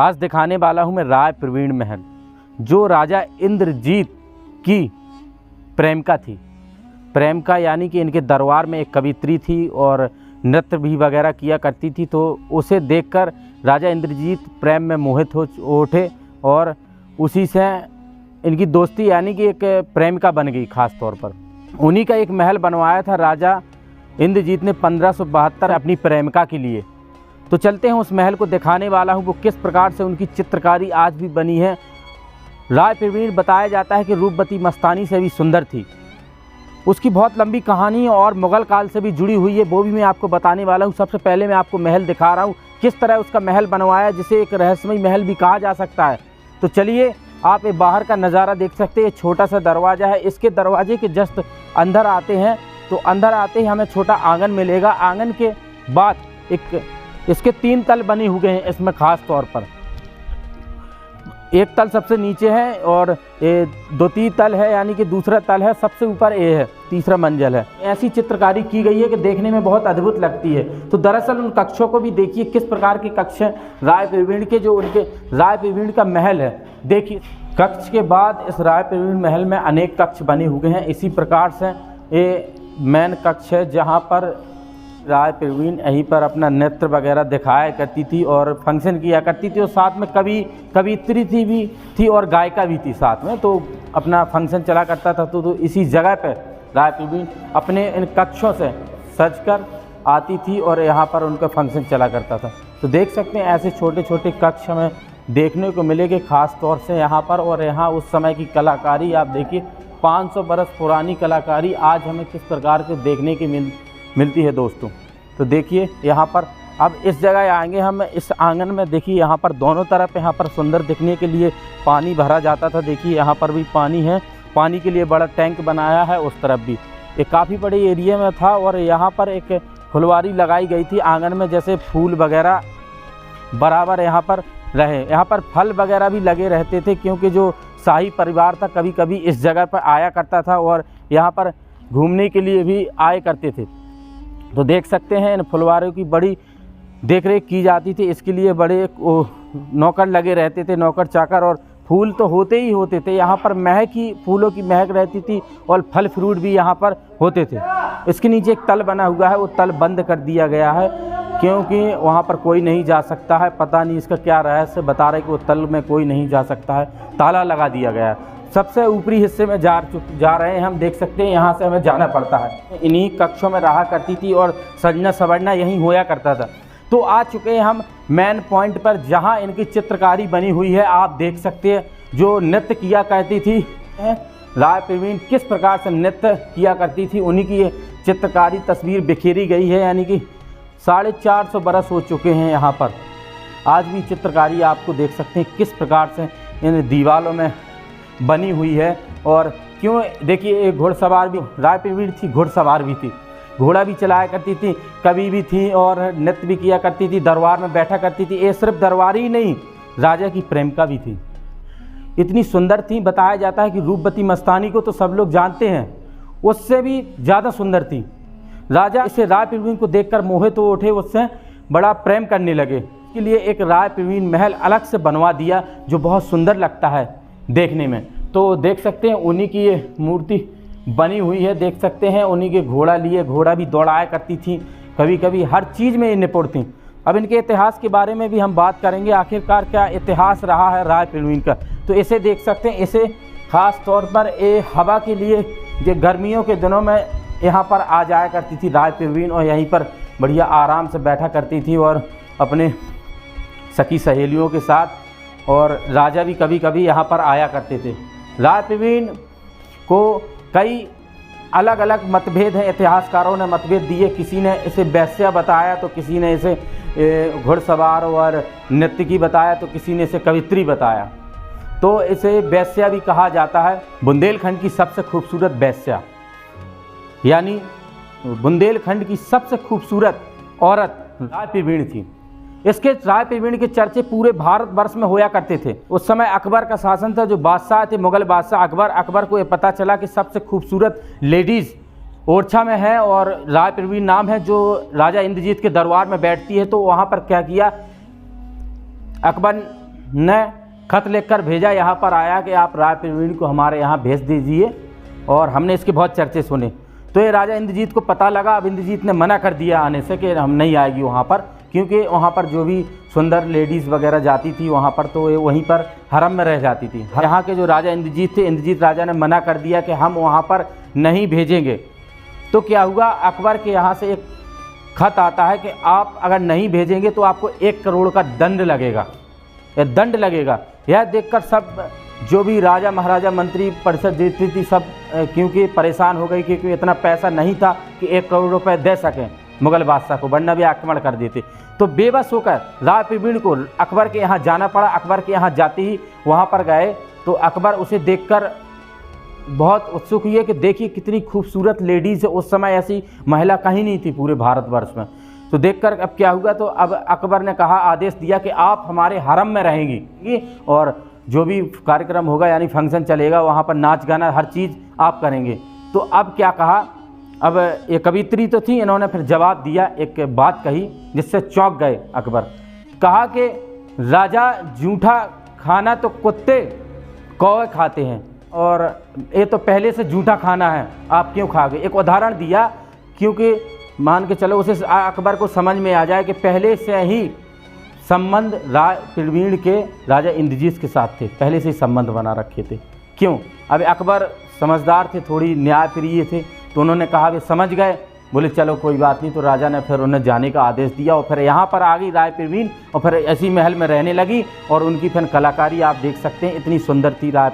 आज दिखाने वाला हूँ मैं राय प्रवीण महल, जो राजा इंद्रजीत की प्रेमिका थी। प्रेमिका यानी कि इनके दरबार में एक कवित्री थी और नृत्य भी वगैरह किया करती थी। तो उसे देखकर राजा इंद्रजीत प्रेम में मोहित हो उठे और उसी से इनकी दोस्ती यानी कि एक प्रेमिका बन गई। खास तौर पर उन्हीं का एक महल बनवाया था राजा इंद्रजीत ने 1572 अपनी प्रेमिका के लिए। तो चलते हैं उस महल को दिखाने वाला हूँ वो किस प्रकार से उनकी चित्रकारी आज भी बनी है। राय प्रवीण बताया जाता है कि रूपवती मस्तानी से भी सुंदर थी। उसकी बहुत लंबी कहानी और मुग़ल काल से भी जुड़ी हुई है, वो भी मैं आपको बताने वाला हूँ। सबसे पहले मैं आपको महल दिखा रहा हूँ, किस तरह उसका महल बनवाया, जिसे एक रहस्यमय महल भी कहा जा सकता है। तो चलिए आप ये बाहर का नज़ारा देख सकते हैं। छोटा सा दरवाज़ा है, इसके दरवाजे के जस्ट अंदर आते हैं तो अंदर आते ही हमें छोटा आंगन मिलेगा। आंगन के बाद इसके 3 तल बने हुए हैं। इसमें ख़ास तौर पर एक तल सबसे नीचे है और 2-3 तल है, यानी कि दूसरा तल है, सबसे ऊपर ए है, तीसरा मंजिल है। ऐसी चित्रकारी की गई है कि देखने में बहुत अद्भुत लगती है। तो दरअसल उन कक्षों को भी देखिए किस प्रकार के कक्ष हैं राय प्रवीण के, जो उनके राय प्रवीण का महल है। देखिए कक्ष के बाद इस राय प्रवीण महल में अनेक कक्ष बने हुए हैं। इसी प्रकार से ये मेन कक्ष है जहाँ पर राय प्रवीण यहीं पर अपना नृत्य वगैरह दिखाया करती थी और फंक्शन किया करती थी। और साथ में कवित्री थी और गायिका भी थी साथ में, तो अपना फंक्शन चला करता था। तो इसी जगह पे राय प्रवीण अपने इन कक्षों से सजकर आती थी और यहाँ पर उनका फंक्शन चला करता था। तो देख सकते हैं ऐसे छोटे छोटे कक्ष हमें देखने को मिलेंगे ख़ास तौर से यहाँ पर। और यहाँ उस समय की कलाकारी आप देखिए, 500 बरस पुरानी कलाकारी आज हमें किस प्रकार से देखने की मिलती है दोस्तों। तो देखिए यहाँ पर अब इस जगह आएंगे हम, इस आंगन में देखिए यहाँ पर दोनों तरफ यहाँ पर सुंदर दिखने के लिए पानी भरा जाता था। देखिए यहाँ पर भी पानी है, पानी के लिए बड़ा टैंक बनाया है। उस तरफ भी ये काफ़ी बड़े एरिया में था और यहाँ पर एक फुलवारी लगाई गई थी आंगन में, जैसे फूल वगैरह बराबर यहाँ पर रहे। यहाँ पर फल वगैरह भी लगे रहते थे, क्योंकि जो शाही परिवार था कभी कभी इस जगह पर आया करता था और यहाँ पर घूमने के लिए भी आया करते थे। तो देख सकते हैं इन फुलवारियों की बड़ी देख रेख की जाती थी। इसके लिए बड़े नौकर लगे रहते थे, नौकर चाकर, और फूल तो होते ही होते थे। यहाँ पर महक ही फूलों की महक रहती थी और फल फ्रूट भी यहाँ पर होते थे। इसके नीचे एक तल बना हुआ है, वो तल बंद कर दिया गया है क्योंकि वहाँ पर कोई नहीं जा सकता है। पता नहीं इसका क्या रहस्य, बता रहे कि वो तल में कोई नहीं जा सकता है, ताला लगा दिया गया है। सबसे ऊपरी हिस्से में जा रहे हैं हम, देख सकते हैं यहाँ से हमें जाना पड़ता है। इन्हीं कक्षों में रहा करती थी और सजना सवरना यहीं होया करता था। तो आ चुके हैं हम मेन पॉइंट पर, जहाँ इनकी चित्रकारी बनी हुई है। आप देख सकते हैं जो नृत्य किया करती थी राय प्रवीण, किस प्रकार से नृत्य किया करती थी, उन्हीं की ये चित्रकारी तस्वीर बिखेरी गई है। यानी कि 450 बरस हो चुके हैं यहाँ पर, आज भी चित्रकारी आपको देख सकते हैं किस प्रकार से इन दीवारों में बनी हुई है। और क्यों देखिए एक घुड़सवार भी राय प्रवीण थी, घुड़सवार भी थी, घोड़ा भी चलाया करती थी, कवि भी थी और नृत्य भी किया करती थी, दरबार में बैठा करती थी। ये सिर्फ दरबार ही नहीं, राजा की प्रेमिका भी थी, इतनी सुंदर थी। बताया जाता है कि रूपवती मस्तानी को तो सब लोग जानते हैं, उससे भी ज़्यादा सुंदर थी। राजा इसे राय प्रवीण को देखकर मोहित हो उठे, उससे बड़ा प्रेम करने लगे। इसके लिए एक राय प्रवीण महल अलग से बनवा दिया, जो बहुत सुंदर लगता है देखने में। तो देख सकते हैं उन्हीं की ये मूर्ति बनी हुई है, देख सकते हैं उन्हीं के घोड़ा लिए, घोड़ा भी दौड़ाया करती थी, कभी कभी हर चीज़ में ये निपुण थी। अब इनके इतिहास के बारे में भी हम बात करेंगे, आखिरकार क्या इतिहास रहा है राय प्रवीण का। तो इसे देख सकते हैं, इसे ख़ास तौर पर ये हवा के लिए जो गर्मियों के दिनों में यहाँ पर आ जाया करती थी राय प्रवीण और यहीं पर बढ़िया आराम से बैठा करती थी और अपने सखी सहेलियों के साथ, और राजा भी कभी कभी यहाँ पर आया करते थे। राय प्रवीण को कई अलग अलग मतभेद हैं, इतिहासकारों ने मतभेद दिए। किसी ने इसे वेश्या बताया, तो किसी ने इसे घुड़सवार और नर्तकी बताया, तो किसी ने इसे कवित्री बताया। तो इसे वेश्या भी कहा जाता है। बुंदेलखंड की सबसे खूबसूरत वेश्या, यानी बुंदेलखंड की सबसे खूबसूरत औरत राय प्रवीण थी। इसके राय प्रवीण के चर्चे पूरे भारतवर्ष में होया करते थे। उस समय अकबर का शासन था, जो बादशाह थे मुग़ल बादशाह अकबर को ये पता चला कि सबसे खूबसूरत लेडीज़ ओरछा में है और राय प्रवीण नाम है, जो राजा इंद्रजीत के दरबार में बैठती है। तो वहाँ पर क्या किया, अकबर ने खत लिखकर भेजा, यहाँ पर आया कि आप राय प्रवीण को हमारे यहाँ भेज दीजिए, और हमने इसके बहुत चर्चे सुने। तो ये राजा इंद्रजीत को पता लगा। अब इंद्रजीत ने मना कर दिया आने से कि हम नहीं आएगी वहाँ पर, क्योंकि वहाँ पर जो भी सुंदर लेडीज़ वगैरह जाती थी वहाँ पर, तो ये वहीं पर हरम में रह जाती थी। यहाँ के जो राजा इंद्रजीत थे, इंद्रजीत राजा ने मना कर दिया कि हम वहाँ पर नहीं भेजेंगे। तो क्या हुआ, अकबर के यहाँ से एक खत आता है कि आप अगर नहीं भेजेंगे तो आपको 1 करोड़ का दंड लगेगा, दंड लगेगा। यह देखकर सब जो भी राजा महाराजा मंत्री परिषद देती थी सब क्योंकि परेशान हो गई, क्योंकि इतना पैसा नहीं था कि 1 करोड़ रुपए दे सकें मुग़ल बादशाह को, वरना भी आक्रमण कर देते। तो बेबस होकर राय प्रवीण को अकबर के यहाँ जाना पड़ा। अकबर के यहाँ जाते ही वहाँ पर गए तो अकबर उसे देखकर बहुत उत्सुक हुए कि देखिए कितनी खूबसूरत लेडीज़ है। उस समय ऐसी महिला कहीं नहीं थी पूरे भारतवर्ष में। तो देखकर अब क्या हुआ, तो अब अकबर ने कहा, आदेश दिया कि आप हमारे हरम में रहेंगी और जो भी कार्यक्रम होगा यानी फंक्शन चलेगा वहाँ पर नाच गाना हर चीज़ आप करेंगे। तो अब क्या कहा, अब ये कवित्री तो थी, इन्होंने फिर जवाब दिया, एक बात कही जिससे चौंक गए अकबर। कहा कि राजा जूठा खाना तो कुत्ते कौवे खाते हैं, और ये तो पहले से जूठा खाना है, आप क्यों खा गए। एक उदाहरण दिया, क्योंकि मान के चलो उसे अकबर को समझ में आ जाए कि पहले से ही संबंध राय प्रवीण के राजा इंद्रजीत के साथ थे, पहले से ही संबंध बना रखे थे। क्यों, अब अकबर समझदार थे, थोड़ी न्यायप्रिय थे, तो उन्होंने कहा वे समझ गए, बोले चलो कोई बात नहीं। तो राजा ने फिर उन्हें जाने का आदेश दिया और फिर यहाँ पर आ गई राय प्रवीण, और फिर ऐसी महल में रहने लगी। और उनकी फिर कलाकारी आप देख सकते हैं, इतनी सुंदर थी राय